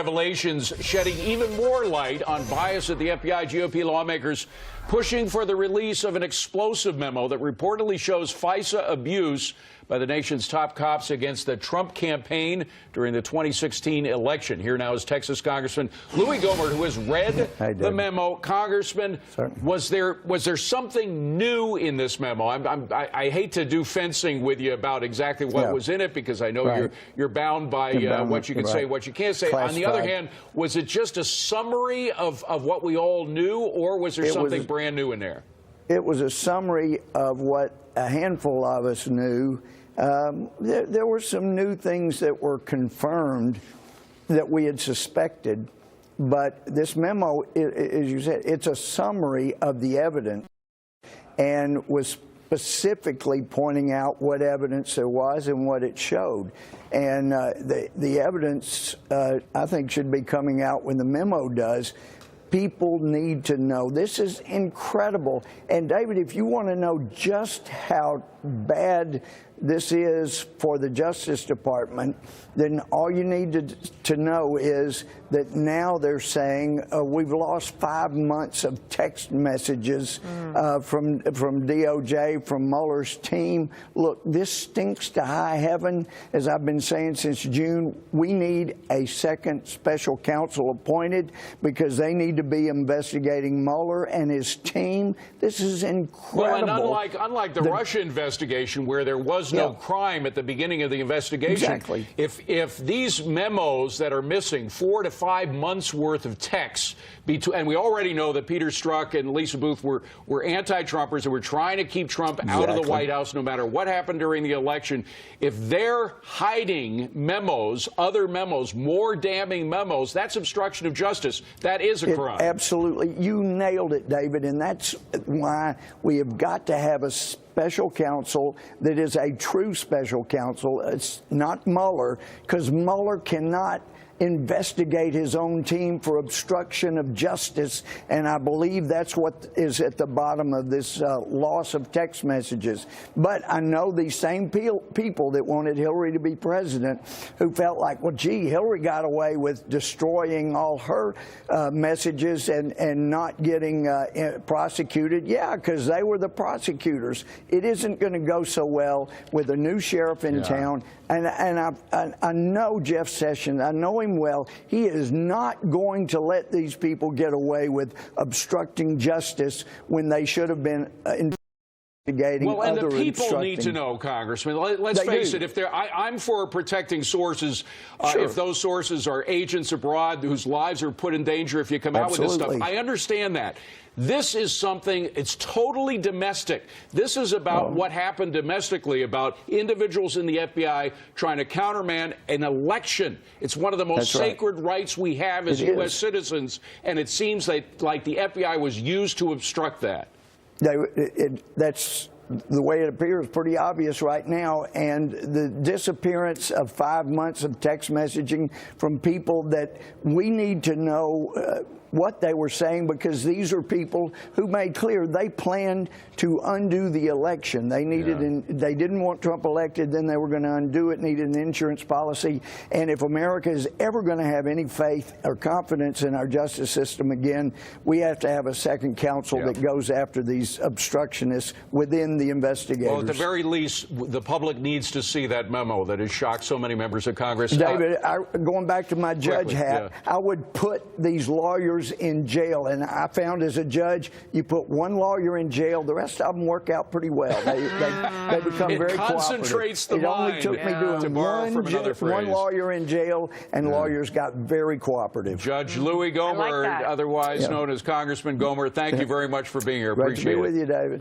Revelations shedding even more light on bias at the FBI. GOP lawmakers pushing for the release of an explosive memo that reportedly shows FISA abuse by the nation's top cops against the Trump campaign during the 2016 election. Here now is Texas Congressman Louie Gohmert, who has read the memo. Congressman, was there something new in this memo? I hate to do fencing with you about exactly what was in it, because I know you're bound by what you can say, what you can't say. On the other hand, was it just a summary of what we all knew, or was there something brand new in there? It was a summary of what a handful of us knew. There were some new things that were confirmed that we had suspected, but this memo, as you said, it's a summary of the evidence and was specifically pointing out what evidence there was and what it showed. And the evidence, I think, should be coming out when the memo does. People need to know. This is incredible. And, David, if you want to know just how bad this is for the Justice Department, then all you need to know is that now they're saying we've lost 5 months of text messages from DOJ, from Mueller's team. Look, this stinks to high heaven. As I've been saying since June, we need a second special counsel appointed because they need to be investigating Mueller and his team. This is incredible. Well, and unlike the Russia investigation, where there was no crime at the beginning of the investigation, if these memos that are missing, 4 to 5 months worth of texts, and we already know that Peter Strzok and Lisa Booth were anti-Trumpers and were trying to keep Trump out of the White House no matter what happened during the election. If they're hiding memos, other memos, more damning memos, that's obstruction of justice. That is a crime. Absolutely. You nailed it, David, and that's why we have got to have a special counsel that is a true special counsel. It's not Mueller, because Mueller cannot investigate his own team for obstruction of justice, and I believe that's what is at the bottom of this loss of text messages. But I know these same people that wanted Hillary to be president, who felt like, well, gee, Hillary got away with destroying all her messages and not getting prosecuted. Yeah, because they were the prosecutors. It isn't going to go so well with a new sheriff in town. And I know Jeff Sessions. I know him well. He is not going to let these people get away with obstructing justice when they should have been investigating. Well, and the people need to know, Congressman. Let's face it. If I'm for protecting sources. If those sources are agents abroad whose lives are put in danger if you come out with this stuff, I understand that. This is something, it's totally domestic. This is about what happened domestically, about individuals in the FBI trying to countermand an election. It's one of the most sacred rights we have as U.S. citizens, and it seems like the FBI was used to obstruct that. That's the way it appears, pretty obvious right now. And the disappearance of 5 months of text messaging from people that we need to know what they were saying, because these are people who made clear they planned to undo the election. They needed, they didn't want Trump elected, then they were going to undo it, needed an insurance policy. And if America is ever going to have any faith or confidence in our justice system again, we have to have a second counsel that goes after these obstructionists within the investigators. Well, at the very least, the public needs to see that memo that has shocked so many members of Congress. David, going back to my judge hat, I would put these lawyers in jail, and I found as a judge, you put one lawyer in jail, the rest of them work out pretty well. They become very cooperative. Concentrates the mind. It only took me doing one lawyer in jail, and lawyers got very cooperative. Judge Louie Gohmert, otherwise known as Congressman Gohmert, thank you very much for being here. Great to be with you, David.